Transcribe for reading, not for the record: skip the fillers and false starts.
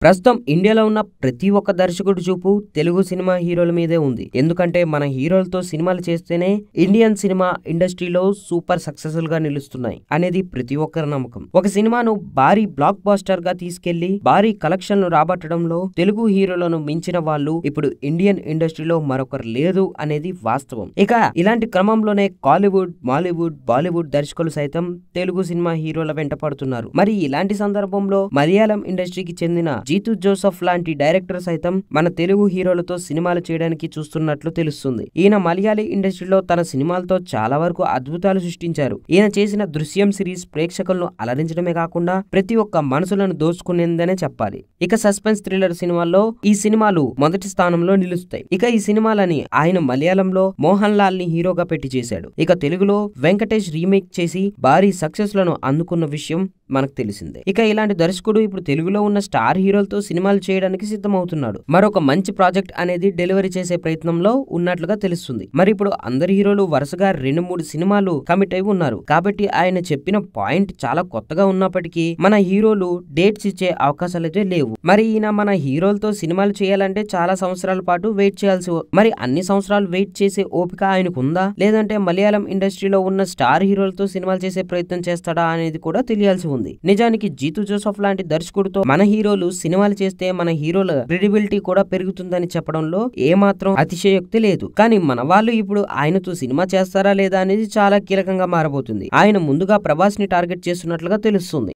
ప్రస్తుతం ఇండియాలో ఉన్న ప్రతి ఒక్క దర్శకుడి చూపు తెలుగు సినిమా హీరోల మీదే ఉంది. ఎందుకంటే మన హీరోలతో సినిమాలు చేస్తేనే ఇండియన్ సినిమా ఇండస్ట్రీలో సూపర్ సక్సెస్ఫుల్ గా నిలుస్తున్నాయి అనేది ప్రతి ఒక్కరి నమ్మకం. ఒక సినిమాను భారీ బ్లాక్ బాస్టర్ గా తీసుకెళ్లి భారీ కలెక్షన్లు రాబట్టడంలో తెలుగు హీరోలను మించిన వాళ్ళు ఇప్పుడు ఇండియన్ ఇండస్ట్రీలో మరొకరు లేదు అనేది వాస్తవం. ఇక ఇలాంటి క్రమంలోనే కాలీవుడ్, మాలీవుడ్, బాలీవుడ్ దర్శకులు సైతం తెలుగు సినిమా హీరోల వెంట పడుతున్నారు. మరి ఇలాంటి సందర్భంలో మలయాళం ఇండస్ట్రీకి చెందిన జీతు జోసెఫ్ లాంటి డైరెక్టర్ సైతం మన తెలుగు హీరోలతో సినిమాలు చేయడానికి చూస్తున్నట్లు తెలుస్తుంది. ఈయన మలయాళీ ఇండస్ట్రీలో తన సినిమాలతో చాలా వరకు అద్భుతాలు సృష్టించారు. ఈయన చేసిన దృశ్యం సిరీస్ ప్రేక్షకులను అలరించడమే కాకుండా ప్రతి ఒక్క మనసులను దోచుకునేందనే చెప్పాలి. ఇక సస్పెన్స్ థ్రిల్లర్ సినిమాల్లో ఈ సినిమాలు మొదటి స్థానంలో నిలుస్తాయి. ఇక ఈ సినిమాలని ఆయన మలయాళంలో మోహన్ లాల్ ని హీరోగా పెట్టి చేశాడు. ఇక తెలుగులో వెంకటేష్ రీమేక్ చేసి భారీ సక్సెస్ లను అందుకున్న విషయం మనకు తెలిసిందే. ఇక ఇలాంటి దర్శకుడు ఇప్పుడు తెలుగులో ఉన్న స్టార్ హీరోలతో సినిమాలు చేయడానికి సిద్ధమవుతున్నాడు. మరొక మంచి ప్రాజెక్ట్ అనేది డెలివరీ చేసే ప్రయత్నంలో ఉన్నట్లుగా తెలుస్తుంది. మరి ఇప్పుడు అందరి హీరోలు వరుసగా 2-3 సినిమాలు కమిట్ అయి ఉన్నారు. కాబట్టి ఆయన చెప్పిన పాయింట్ చాలా కొత్తగా ఉన్నప్పటికీ మన హీరోలు డేట్స్ ఇచ్చే అవకాశాలు అయితే లేవు. మరి ఈయన మన హీరోలతో సినిమాలు చేయాలంటే చాలా సంవత్సరాల పాటు వెయిట్ చేయాల్సి, మరి అన్ని సంవత్సరాలు వెయిట్ చేసే ఓపిక ఆయనకు ఉందా, లేదంటే మలయాళం ఇండస్ట్రీలో ఉన్న స్టార్ హీరోలతో సినిమాలు చేసే ప్రయత్నం చేస్తాడా అనేది కూడా తెలియాల్సి ఉంది. నిజానికి జీతు జోసెఫ్ లాంటి దర్శకుడితో మన హీరోలు సినిమాలు చేస్తే మన హీరోల క్రెడిబిలిటీ కూడా పెరుగుతుందని చెప్పడంలో ఏమాత్రం అతిశయోక్తి లేదు. కానీ మన వాళ్ళు ఇప్పుడు ఆయనతో సినిమా చేస్తారా లేదా అనేది చాలా కీలకంగా మారబోతుంది. ఆయన ముందుగా ప్రభాస్ ని టార్గెట్ చేస్తున్నట్లుగా తెలుస్తుంది.